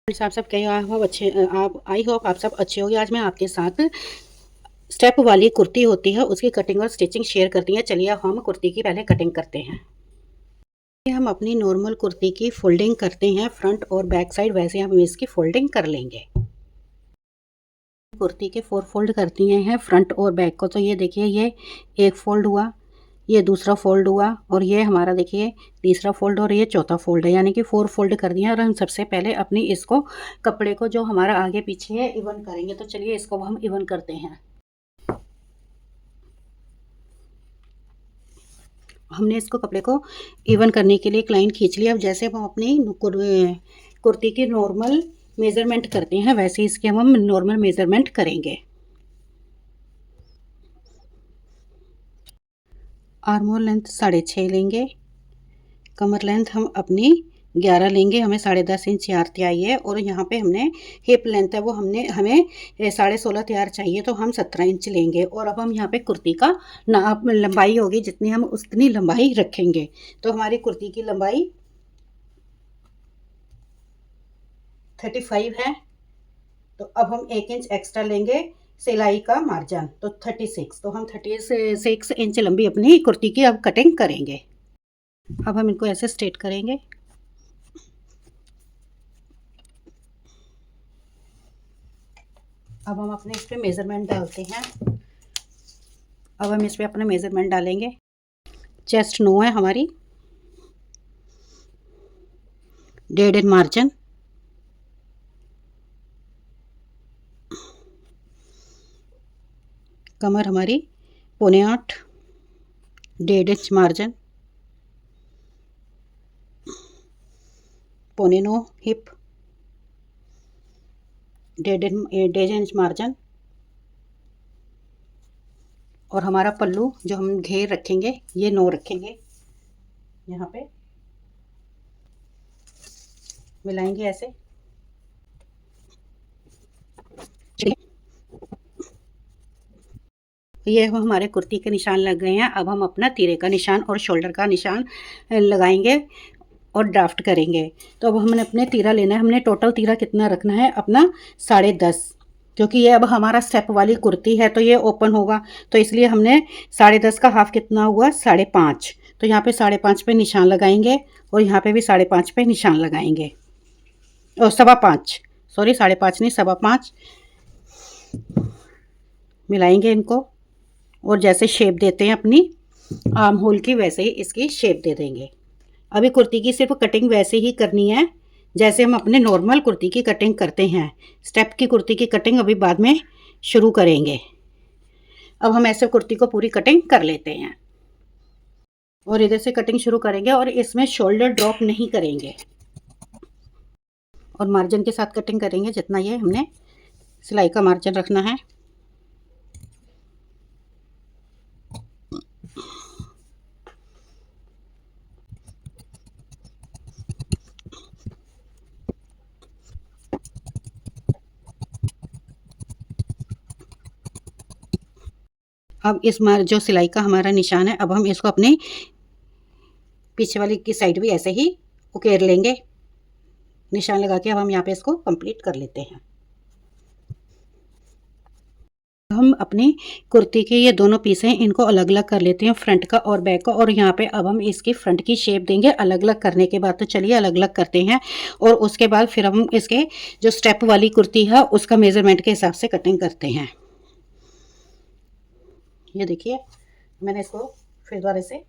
आप सब कहीं हो अच्छे आप आई होप आप सब अच्छे होंगे। आज मैं आपके साथ स्टेप वाली कुर्ती होती है उसकी कटिंग और स्टिचिंग शेयर करती हैं। चलिए अब हम कुर्ती की पहले कटिंग करते हैं। हम अपनी नॉर्मल कुर्ती की फोल्डिंग करते हैं फ्रंट और बैक साइड, वैसे हम इसकी फोल्डिंग कर लेंगे। कुर्ती के 4 फोल्ड करती हैं फ्रंट और बैक को। तो ये देखिए, ये एक फोल्ड हुआ, ये दूसरा फोल्ड हुआ और ये हमारा देखिए तीसरा फोल्ड और ये चौथा फोल्ड है, यानी कि 4 फोल्ड कर दिया। और हम सबसे पहले अपनी इसको कपड़े को जो हमारा आगे पीछे है इवन करेंगे। तो चलिए इसको हम इवन करते हैं। हमने इसको कपड़े को इवन करने के लिए एक लाइन खींच लिया। अब जैसे हम अपनी कुर्ती की नॉर्मल मेज़रमेंट करते हैं वैसे इसके हम नॉर्मल मेज़रमेंट करेंगे। आर्म होल लेंथ 6.5 लेंगे। कमर लेंथ हम अपनी 11 लेंगे, हमें 10.5 इंच तैयार चाहिए। और यहाँ पे हमने हिप लेंथ है वो हमें 16.5 तैयार चाहिए, तो हम 17 इंच लेंगे। और अब हम यहाँ पे कुर्ती का नाप लंबाई होगी जितनी हम उतनी लंबाई रखेंगे। तो हमारी कुर्ती की लंबाई 35 है। तो अब हम 1 इंच एक्स्ट्रा लेंगे सिलाई का मार्जिन, तो 36। तो हम 36 इंच लंबी अपनी कुर्ती की अब कटिंग करेंगे। अब हम इनको ऐसे स्ट्रेट करेंगे। अब हम अपने इस पे मेज़रमेंट डालते हैं। अब हम इस पे अपने मेज़रमेंट डालेंगे। चेस्ट 9 है हमारी, 1.5 इंच मार्जिन, कमर हमारी 7.25, 1.5 inch margin, 8.25 hip, 1.5 inch margin. और हमारा पल्लू जो हम घेर रखेंगे ये 9 रखेंगे। यहाँ पे मिलाएंगे ऐसे। ये हमारे कुर्ती के निशान लग गए हैं। अब हम अपना तीरे का निशान और शोल्डर का निशान लगाएंगे और ड्राफ्ट करेंगे। तो अब हमने अपने तीरा लेना है। हमने टोटल तीरा कितना रखना है अपना 10.5, क्योंकि ये अब हमारा स्टेप वाली कुर्ती है तो ये ओपन होगा, तो इसलिए हमने 10.5 का हाफ कितना हुआ 5.5। तो यहाँ पे 5.5 पे निशान लगाएंगे और यहाँ पे भी 5.5 पे निशान लगाएंगे। और 5.25, सॉरी 5.5 नहीं 5.25 मिलाएंगे इनको। और जैसे शेप देते हैं अपनी आर्म होल की वैसे ही इसकी शेप दे देंगे। अभी कुर्ती की सिर्फ कटिंग वैसे ही करनी है जैसे हम अपने नॉर्मल कुर्ती की कटिंग करते हैं। स्टेप की कुर्ती की कटिंग अभी बाद में शुरू करेंगे। अब हम ऐसे कुर्ती को पूरी कटिंग कर लेते हैं और इधर से कटिंग शुरू करेंगे। और इसमें शोल्डर ड्रॉप नहीं करेंगे और मार्जिन के साथ कटिंग करेंगे जितना ये हमने सिलाई का मार्जिन रखना है। अब इस जो सिलाई का हमारा निशान है, अब हम इसको अपने पीछे वाली की साइड भी ऐसे ही उकेर लेंगे निशान लगा के। अब हम यहाँ पे इसको कंप्लीट कर लेते हैं। हम अपनी कुर्ती के ये दोनों पीस हैं इनको अलग अलग कर लेते हैं, फ्रंट का और बैक का। और यहाँ पे अब हम इसकी फ्रंट की शेप देंगे अलग अलग करने के बाद। तो चलिए अलग अलग करते हैं और उसके बाद फिर हम इसके जो स्टेप वाली कुर्ती है उसका मेज़रमेंट के हिसाब से कटिंग करते हैं। ये देखिए मैंने इसको फिर दोबारा से,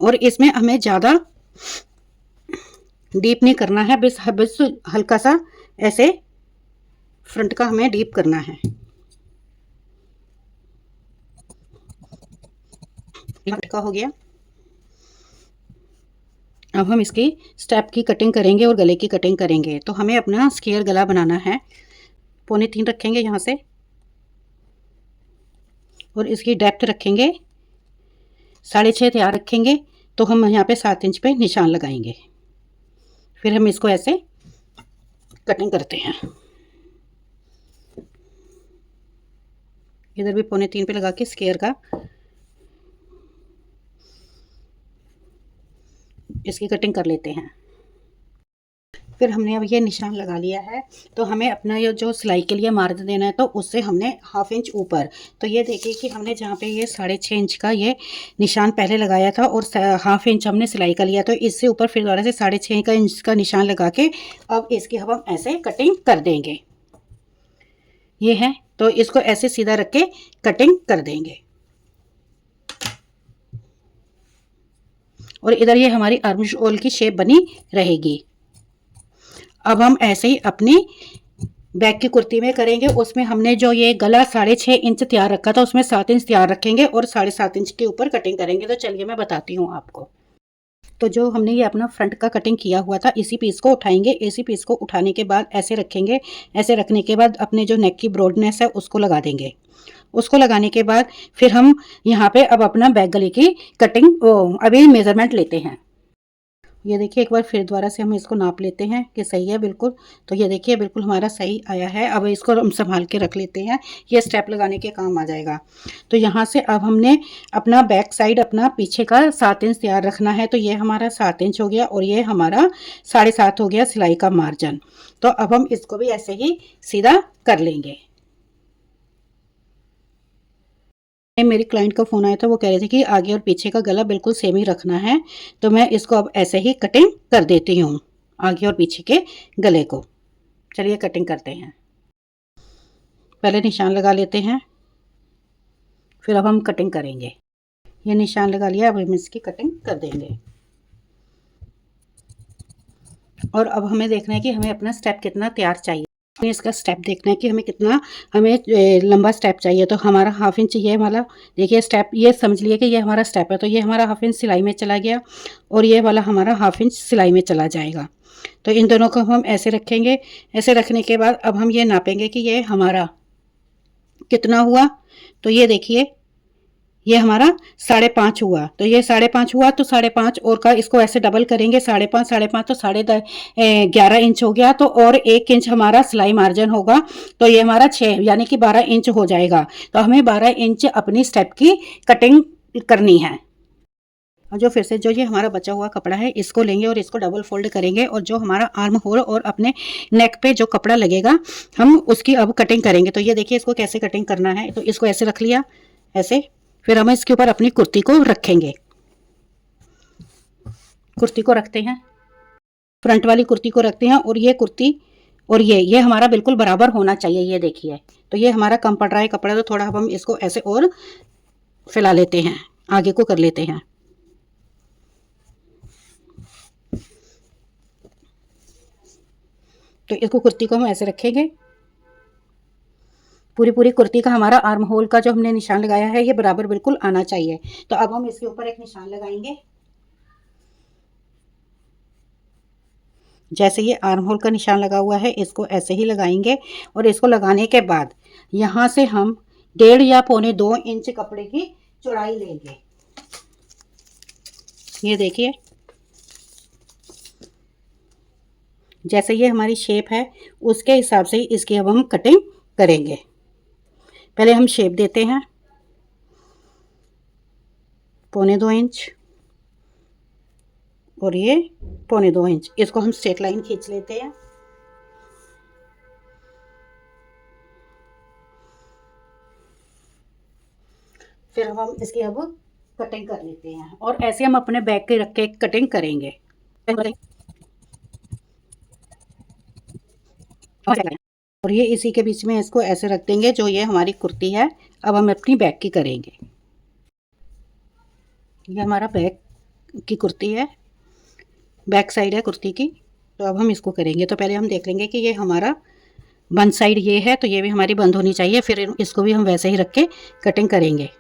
और इसमें हमें ज़्यादा डीप नहीं करना है, बस हल्का सा ऐसे फ्रंट का हमें डीप करना है। का हो गया। अब हम इसकी स्टेप की कटिंग करेंगे और गले की कटिंग करेंगे। तो हमें अपना स्क्वायर गला बनाना है। 3.25 रखेंगे यहाँ से और इसकी डेप्थ रखेंगे 6.5 तैयार रखेंगे। तो हम यहाँ पे 7 इंच पे निशान लगाएंगे। फिर हम इसको ऐसे कटिंग करते हैं। इधर भी 3.25 पे लगा के स्क्वायर का इसकी कटिंग कर लेते हैं। फिर हमने अब ये निशान लगा लिया है, तो हमें अपना ये जो सिलाई के लिए मार्जिन देना है, तो उससे हमने 1/2 इंच ऊपर, तो ये देखिए कि हमने जहाँ पे ये 6.5 इंच का ये निशान पहले लगाया था और 1/2 इंच हमने सिलाई का लिया, तो इससे ऊपर फिर दोबारा से 6.5 इंच का निशान लगा के अब इसकी हम ऐसे कटिंग कर देंगे। ये है, तो इसको ऐसे सीधा रख के कटिंग कर देंगे। और इधर ये हमारी आर्म होल की शेप बनी रहेगी। अब हम ऐसे ही अपनी बैक की कुर्ती में करेंगे। उसमें हमने जो ये गला 6.5 इंच तैयार रखा था, उसमें 7 इंच तैयार रखेंगे और 7.5 इंच के ऊपर कटिंग करेंगे। तो चलिए मैं बताती हूँ आपको। तो जो हमने ये अपना फ्रंट का कटिंग किया हुआ था, इसी पीस को उठाएंगे। इसी पीस को उठाने के बाद ऐसे रखेंगे। ऐसे रखने के बाद अपने जो नेक की ब्रॉडनेस है उसको लगा देंगे। उसको लगाने के बाद फिर हम यहाँ पे अब अपना बैक गले की कटिंग अभी मेजरमेंट लेते हैं। ये देखिए एक बार फिर दोबारा से हम इसको नाप लेते हैं कि सही है बिल्कुल। तो ये देखिए बिल्कुल हमारा सही आया है। अब इसको हम संभाल के रख लेते हैं, ये स्टेप लगाने के काम आ जाएगा। तो यहाँ से अब हमने अपना बैक साइड अपना पीछे का 7 इंच तैयार रखना है। तो ये हमारा 7 इंच हो गया और ये हमारा 7.5 हो गया सिलाई का मार्जिन। तो अब हम इसको भी ऐसे ही सीधा कर लेंगे। मेरी क्लाइंट का फ़ोन आया था, वो कह रहे थे कि आगे और पीछे का गला बिल्कुल सेम ही रखना है। तो मैं इसको अब ऐसे ही कटिंग कर देती हूँ, आगे और पीछे के गले को। चलिए कटिंग करते हैं। पहले निशान लगा लेते हैं, फिर अब हम कटिंग करेंगे। ये निशान लगा लिया, अब हम इसकी कटिंग कर देंगे। और अब हमें देखना है कि हमें अपना स्टेप कितना तैयार चाहिए। इसका स्टेप देखना है कि हमें लंबा स्टेप चाहिए। तो हमारा 1/2 इंच ये वाला देखिए स्टेप, ये समझ लिए कि ये हमारा स्टेप है। तो ये हमारा 1/2 इंच सिलाई में चला गया और ये वाला हमारा 1/2 इंच सिलाई में चला जाएगा। तो इन दोनों को हम ऐसे रखेंगे। ऐसे रखने के बाद अब हम ये नापेंगे कि ये हमारा कितना हुआ। तो ये देखिए ये हमारा 5.5 हुआ। तो ये 5.5 हुआ, तो 5.5 और का इसको ऐसे डबल करेंगे। 5.5 तो 11.5 इंच हो गया। तो और 1 इंच हमारा सिलाई मार्जिन होगा। तो ये हमारा 6 यानी कि 12 इंच हो जाएगा। तो हमें 12 इंच अपनी स्टेप की कटिंग करनी है। और जो फिर से जो ये हमारा बचा हुआ कपड़ा है, इसको लेंगे और इसको डबल फोल्ड करेंगे। और जो हमारा आर्म होल और अपने नेक पे जो कपड़ा लगेगा, हम उसकी अब कटिंग करेंगे। तो ये देखिए इसको कैसे कटिंग करना है। तो इसको ऐसे रख लिया, ऐसे। फिर हम इसके ऊपर अपनी कुर्ती को रखेंगे। कुर्ती को रखते हैं, फ्रंट वाली कुर्ती को रखते हैं। और ये कुर्ती और ये हमारा बिल्कुल बराबर होना चाहिए। ये देखिए, तो ये हमारा कम पड़ रहा है कपड़ा, तो थोड़ा हम इसको ऐसे और फैला लेते हैं, आगे को कर लेते हैं। तो इसको कुर्ती को हम ऐसे रखेंगे। पूरी कुर्ती का हमारा आर्म होल का जो हमने निशान लगाया है, ये बराबर बिल्कुल आना चाहिए। तो अब हम इसके ऊपर एक निशान लगाएंगे। जैसे ये आर्म होल का निशान लगा हुआ है, इसको ऐसे ही लगाएंगे। और इसको लगाने के बाद यहाँ से हम 1.5 या 1.25 इंच कपड़े की चौड़ाई लेंगे। ये देखिए जैसे ये हमारी शेप है, उसके हिसाब से ही इसकी अब हम कटिंग करेंगे। पहले हम शेप देते हैं 1.25 इंच और ये 1.25 इंच। इसको हम स्ट्रेट लाइन खींच लेते हैं। फिर हम इसकी अब कटिंग कर लेते हैं और ऐसे हम अपने बैक के रख के कटिंग करेंगे। और ये इसी के बीच में इसको ऐसे रख देंगे। जो ये हमारी कुर्ती है, अब हम अपनी बैक की करेंगे। ये हमारा बैक की कुर्ती है, बैक साइड है कुर्ती की। तो अब हम इसको करेंगे। तो पहले हम देख लेंगे कि ये हमारा बंद साइड ये है, तो ये भी हमारी बंद होनी चाहिए। फिर इसको भी हम वैसे ही रख के कटिंग करेंगे।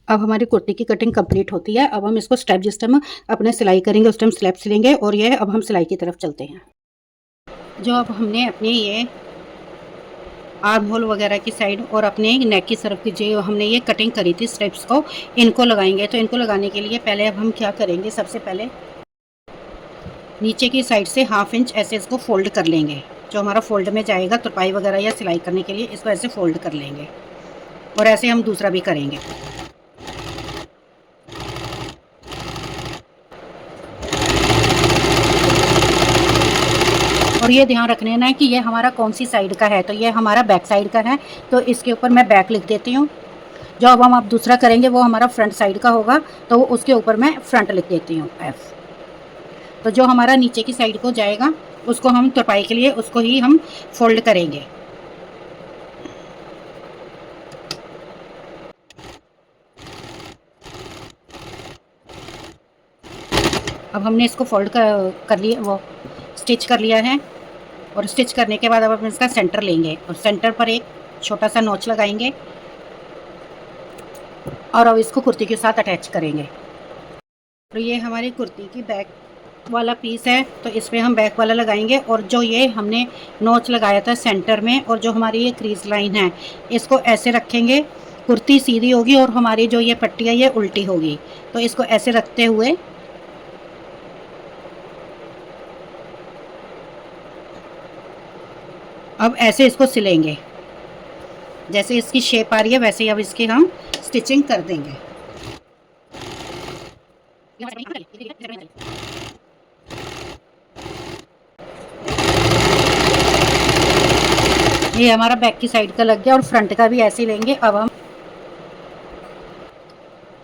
अब हमारी कुर्ती की कटिंग कंप्लीट होती है। अब हम इसको स्टेप जिस टाइम अपने सिलाई करेंगे उस टाइम स्टेप सिलेंगे। और ये अब हम सिलाई की तरफ चलते हैं। जो अब हमने अपनी ये आर्म होल वगैरह की साइड और अपने नेक की तरफ की जो हमने ये कटिंग करी थी स्टेप्स को, इनको लगाएंगे। तो इनको लगाने के लिए पहले अब हम क्या करेंगे, सबसे पहले नीचे की साइड से 1/2 इंच ऐसे इसको फोल्ड कर लेंगे। जो हमारा फोल्ड में जाएगा तुरपाई वगैरह या सिलाई करने के लिए, इसको ऐसे फोल्ड कर लेंगे और ऐसे हम दूसरा भी करेंगे। और ये ध्यान रखने ना है कि ये हमारा कौन सी साइड का है, तो ये हमारा बैक साइड का है, तो इसके ऊपर मैं बैक लिख देती हूँ। जो अब हम आप दूसरा करेंगे वो हमारा फ्रंट साइड का होगा, तो उसके ऊपर मैं फ्रंट लिख देती हूँ एफ। तो जो हमारा नीचे की साइड को जाएगा उसको हम तुरपाई के लिए उसको ही हम फोल्ड करेंगे। अब हमने इसको फोल्ड कर लिया, वो स्टिच कर लिया है। और स्टिच करने के बाद अब हम इसका सेंटर लेंगे और सेंटर पर एक छोटा सा नोच लगाएंगे और अब इसको कुर्ती के साथ अटैच करेंगे। तो ये हमारी कुर्ती की बैक वाला पीस है, तो इसमें हम बैक वाला लगाएंगे और जो ये हमने नोच लगाया था सेंटर में और जो हमारी ये क्रीज लाइन है इसको ऐसे रखेंगे। कुर्ती सीधी होगी और हमारी जो ये पट्टी है ये उल्टी होगी, तो इसको ऐसे रखते हुए अब ऐसे इसको सिलेंगे। जैसे इसकी शेप आ रही है वैसे ही अब इसकी हम स्टिचिंग कर देंगे। ये हमारा बैक की साइड का लग गया और फ्रंट का भी ऐसे ही लेंगे। अब हम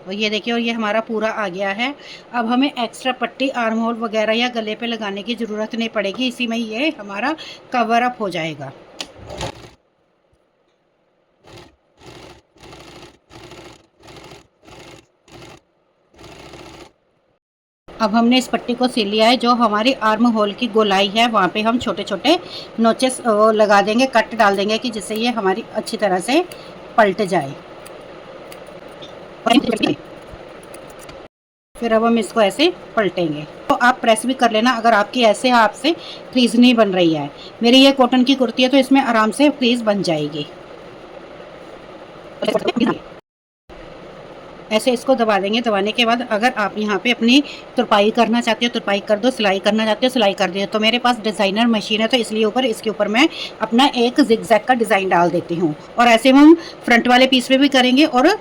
और ये देखिए, और ये हमारा पूरा आ गया है। अब हमें एक्स्ट्रा पट्टी आर्म होल वगैरह या गले पे लगाने की ज़रूरत नहीं पड़ेगी, इसी में ये हमारा कवर अप हो जाएगा। अब हमने इस पट्टी को सिल लिया है। जो हमारी आर्म होल की गोलाई है वहाँ पे हम छोटे छोटे नोचेस लगा देंगे, कट डाल देंगे कि जिससे ये हमारी अच्छी तरह से पलट जाए। फिर अब हम इसको ऐसे पलटेंगे। तो आप प्रेस भी कर लेना अगर आपकी ऐसे हाथ से क्रीज नहीं बन रही है। मेरी ये कॉटन की कुर्ती है तो इसमें आराम से क्रीज बन जाएगी। ऐसे इसको दबा देंगे। दबाने के बाद अगर आप यहाँ पे अपनी तुरपाई करना चाहते हो तुरपाई कर दो, सिलाई करना चाहते हो सिलाई कर दो। तो मेरे पास डिज़ाइनर मशीन है तो इसलिए इसके ऊपर मैं अपना एक जिगजैग का डिज़ाइन डाल देती हूँ। और ऐसे हम फ्रंट वाले पीस पे भी करेंगे और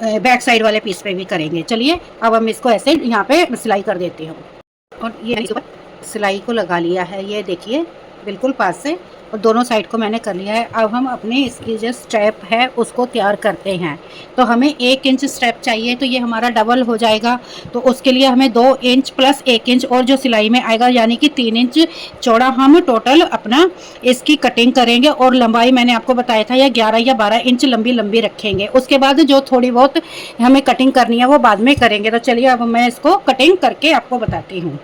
बैक साइड वाले पीस पे भी करेंगे। चलिए अब हम इसको ऐसे यहाँ पे सिलाई कर देती हूँ। और ये सिलाई को लगा लिया है, ये देखिए बिल्कुल पास से, और दोनों साइड को मैंने कर लिया है। अब हम अपने इसकी जो स्टेप है उसको तैयार करते हैं। तो हमें 1 इंच स्टेप चाहिए, तो ये हमारा डबल हो जाएगा। तो उसके लिए हमें 2 इंच प्लस 1 इंच और जो सिलाई में आएगा यानी कि 3 इंच चौड़ा हम टोटल अपना इसकी कटिंग करेंगे। और लंबाई मैंने आपको बताया था या 11 या 12 इंच लंबी लंबी रखेंगे। उसके बाद जो थोड़ी बहुत हमें कटिंग करनी है वो बाद में करेंगे। तो चलिए अब मैं इसको कटिंग करके आपको बताती हूँ।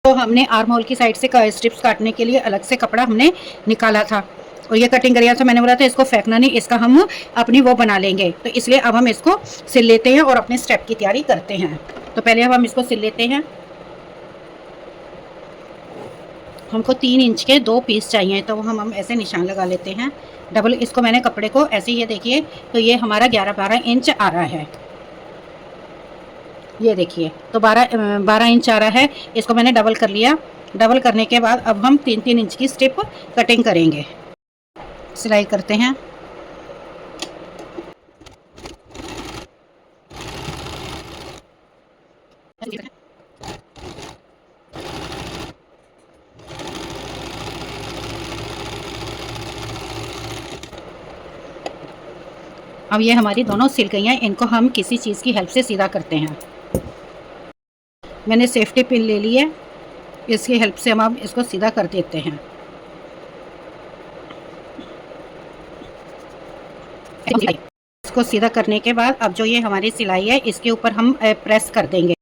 तो हमने आर्म होल की साइड से स्ट्रिप्स काटने के लिए अलग से कपड़ा हमने निकाला था और ये कटिंग करिया था। मैंने बोला था इसको फेंकना नहीं, इसका हम अपनी वो बना लेंगे। तो इसलिए अब हम इसको सिल लेते हैं और अपने स्टेप की तैयारी करते हैं। तो पहले अब हम इसको सिल लेते हैं। हमको 3 इंच के 2 पीस चाहिए, तो हम ऐसे निशान लगा लेते हैं डबल। इसको मैंने कपड़े को ऐसे ये देखिए, तो ये हमारा 11-12 इंच आ रहा है। ये देखिए तो 12 इंच आ रहा है। इसको मैंने डबल कर लिया। डबल करने के बाद अब हम 3-3 इंच की स्ट्रिप कटिंग करेंगे। सिलाई करते हैं। अब ये हमारी दोनों सिल गई हैं। इनको हम किसी चीज़ की हेल्प से सीधा करते हैं। मैंने सेफ्टी पिन ले ली है, इसकी हेल्प से हम अब इसको सीधा कर देते हैं। इसको सीधा करने के बाद अब जो ये हमारी सिलाई है इसके ऊपर हम प्रेस कर देंगे।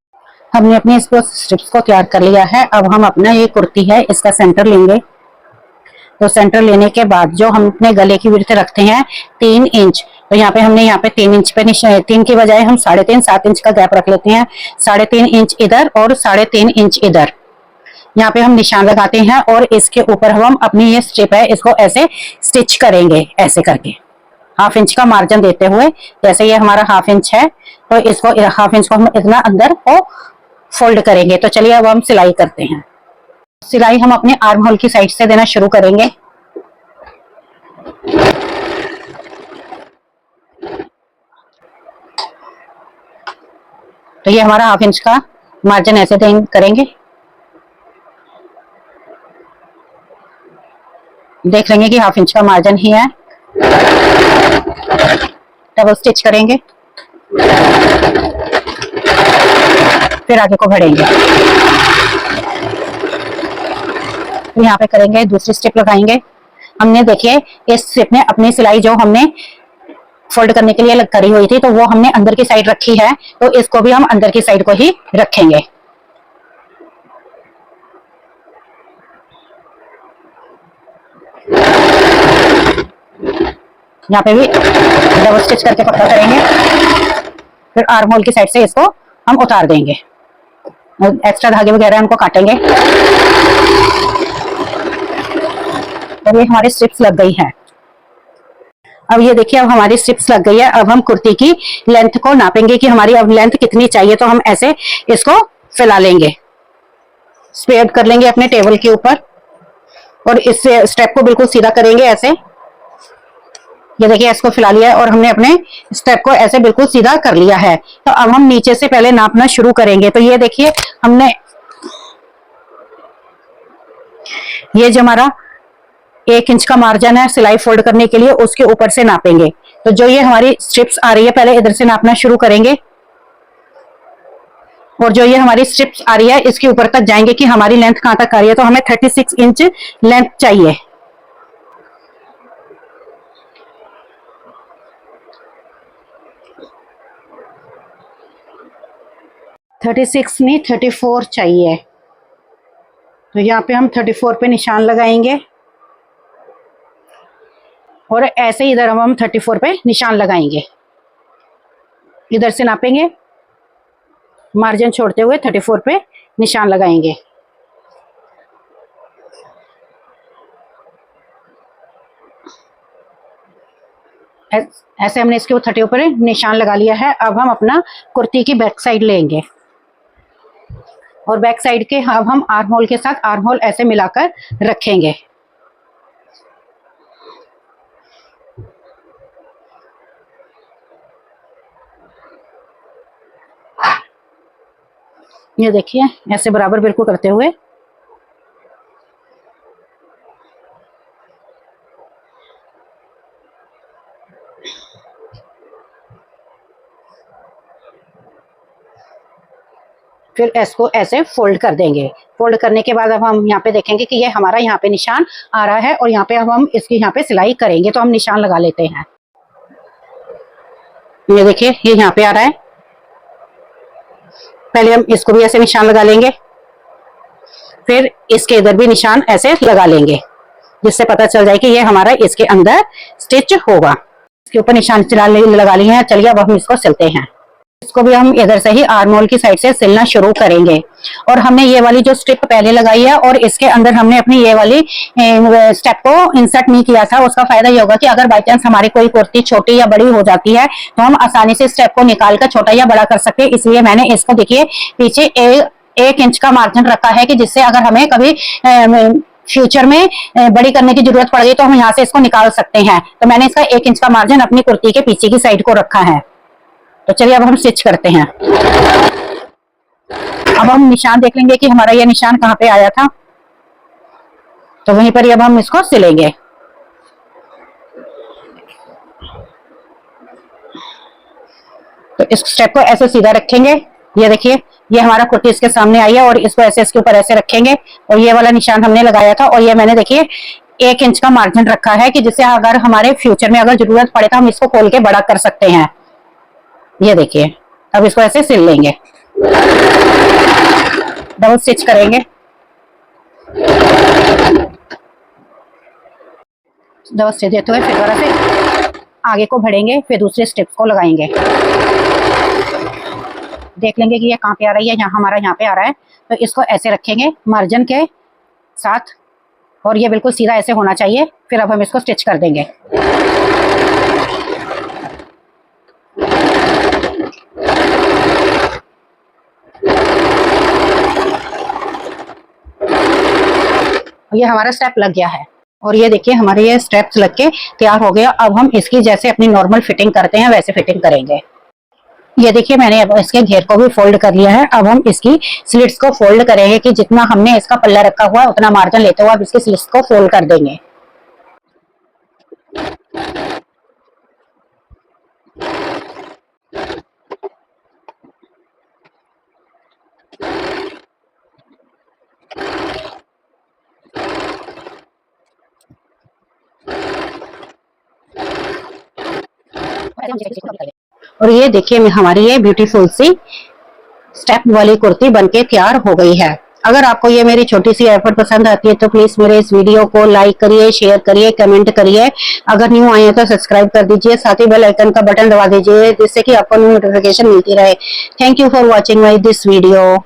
हमने अपने इसको स्ट्रिप्स को तैयार कर लिया है। अब हम अपना ये कुर्ती है इसका सेंटर लेंगे। तो सेंटर लेने के बाद जो हम अपने गले की विड्थ रखते हैं 3 इंच, तो यहाँ पे हमने यहाँ पे 3 इंच पे 3 की बजाय हम 3.5 7 इंच का गैप रख लेते हैं। 3.5 इंच इधर और 3.5 इंच इधर, यहाँ पे हम निशान लगाते हैं और इसके ऊपर हम अपनी ये स्ट्रिप है इसको ऐसे स्टिच करेंगे। ऐसे करके 1/2 इंच का मार्जिन देते हुए, जैसे ये हमारा 1/2 इंच है तो इसको 1/2 इंच को हम इतना अंदर को फोल्ड करेंगे। तो चलिए अब हम सिलाई करते हैं। सिलाई हम अपने आर्म होल की साइड से देना शुरू करेंगे। तो ये हमारा 1/2 इंच का मार्जिन ऐसे करेंगे, देख लेंगे कि 1/2 इंच का मार्जिन ही है। डबल स्टिच करेंगे, फिर आगे को बढ़ेंगे। यहाँ पे करेंगे, दूसरी स्टेप लगाएंगे। हमने देखिए इस स्टेप में अपनी सिलाई जो हमने फोल्ड करने के लिए करी हुई थी, तो वो हमने अंदर की साइड रखी है, तो इसको भी हम अंदर की साइड को ही रखेंगे। यहाँ पे भी डबल स्टिच करके पक्का करेंगे, फिर आर्म होल की साइड से इसको हम उतार देंगे। एक्स्ट्रा धागे वगैरह उनको काटेंगे। और ये हमारी स्ट्रिप्स लग गई है। अब ये देखिए, अब हमारी स्ट्रिप्स लग गई है। अब हम कुर्ती की लेंथ को नापेंगे कि हमारी अब लेंथ कितनी चाहिए। तो हम ऐसे इसको फैला लेंगे, स्प्रेड कर लेंगे अपने टेबल के ऊपर, और इस स्टेप को बिल्कुल सीधा करेंगे ऐसे। ये देखिए, इसको फैला लिया है और हमने अपने स्टेप को ऐसे बिल्कुल सीधा कर लिया है। तो अब हम नीचे से पहले नापना शुरू करेंगे। तो ये देखिए, हमने ये जो हमारा 1 इंच का मार्जिन है सिलाई फोल्ड करने के लिए, उसके ऊपर से नापेंगे। तो जो ये हमारी स्ट्रिप्स आ रही है, पहले इधर से नापना शुरू करेंगे, और जो ये हमारी स्ट्रिप्स आ रही है इसके ऊपर तक जाएंगे कि हमारी लेंथ कहां तक आ रही है। तो हमें 36 इंच लेंथ चाहिए। थर्टी सिक्स नहीं, 34 चाहिए। तो यहाँ पे हम 34 पे निशान लगाएंगे, और ऐसे ही इधर हम 34 पे निशान लगाएंगे। इधर से नापेंगे, मार्जिन छोड़ते हुए 34 पे निशान लगाएंगे। ऐसे हमने इसके ऊपर 30 पर निशान लगा लिया है। अब हम अपना कुर्ती की बैक साइड लेंगे, और बैक साइड के अब हम आर्म होल के साथ आर्म होल ऐसे मिलाकर रखेंगे। ये देखिए, ऐसे बराबर बिल्कुल करते हुए फिर इसको ऐसे फोल्ड कर देंगे। फोल्ड करने के बाद अब हम यहाँ पे देखेंगे कि ये हमारा यहाँ पे निशान आ रहा है, और यहाँ पे अब हम इसकी यहाँ पे सिलाई करेंगे। तो हम निशान लगा लेते हैं। ये देखिए, ये यहाँ पे आ रहा है। पहले हम इसको भी ऐसे निशान लगा लेंगे, फिर इसके इधर भी निशान ऐसे लगा लेंगे, जिससे पता चल जाए कि ये हमारा इसके अंदर स्टिच होगा। इसके ऊपर निशान लगा लिए हैं। चलिए अब हम इसको सिलते हैं। इसको भी हम इधर से ही आर्म होल की साइड से सिलना शुरू करेंगे। और हमने ये वाली जो स्ट्रिप पहले लगाई है, और इसके अंदर हमने अपनी ये वाली स्टेप को इंसर्ट नहीं किया था। उसका फायदा ये होगा कि अगर बाई चांस हमारी कोई कुर्ती छोटी या बड़ी हो जाती है, तो हम आसानी से स्टेप को निकाल कर छोटा या बड़ा कर सकते हैं। इसलिए मैंने इसको देखिए पीछे 1 इंच का मार्जिन रखा है, कि जिससे अगर हमें कभी फ्यूचर में बड़ी करने की जरूरत पड़ गई तो हम यहाँ से इसको निकाल सकते हैं। तो मैंने इसका 1 इंच का मार्जिन अपनी कुर्ती के पीछे की साइड को रखा है। तो चलिए अब हम स्टिच करते हैं। अब हम निशान देख लेंगे कि हमारा यह निशान कहाँ पे आया था, तो वहीं पर ही अब हम इसको सिलेंगे। तो इस स्टेप को ऐसे सीधा रखेंगे। ये देखिए, ये हमारा कुर्ती इसके सामने आई है, और इसको ऐसे इसके ऊपर ऐसे रखेंगे, और ये वाला निशान हमने लगाया था, और ये मैंने देखिए 1 इंच का मार्जिन रखा है, कि जिससे अगर हमारे फ्यूचर में अगर जरूरत पड़े तो हम इसको खोल के बड़ा कर सकते हैं। ये देखिए, अब इसको ऐसे सिल लेंगे, डबल स्टिच करेंगे। डबल स्टिच देते हुए फिर दोबारा से आगे को बढ़ेंगे, फिर दूसरे स्टेप्स को लगाएंगे। देख लेंगे कि ये कहाँ पे आ रही है। यहाँ हमारा यहाँ पे आ रहा है, तो इसको ऐसे रखेंगे मार्जिन के साथ, और ये बिल्कुल सीधा ऐसे होना चाहिए। फिर अब हम इसको स्टिच कर देंगे। ये हमारा स्टेप लग गया है और ये देखिए हमारे ये स्टेप्स लग के तैयार हो गया। अब हम इसकी जैसे अपनी नॉर्मल फिटिंग करते हैं वैसे फिटिंग करेंगे। ये देखिए मैंने अब इसके घेर को भी फोल्ड कर लिया है। अब हम इसकी स्लिट्स को फोल्ड करेंगे कि जितना हमने इसका पल्ला रखा हुआ है उतना मार्जिन लेते हुए अब इसकी स्लिट्स को फोल्ड कर देंगे। और ये देखिए हमारी ये ब्यूटीफुल सी स्टेप वाली कुर्ती बनके तैयार हो गई है। अगर आपको ये मेरी छोटी सी एफर्ट पसंद आती है तो प्लीज मेरे इस वीडियो को लाइक करिए, शेयर करिए, कमेंट करिए। अगर न्यू आए हैं तो सब्सक्राइब कर दीजिए, साथ ही बेल आइकन का बटन दबा दीजिए जिससे कि आपको नोटिफिकेशन मिलती रहे। Thank you for watching my this video.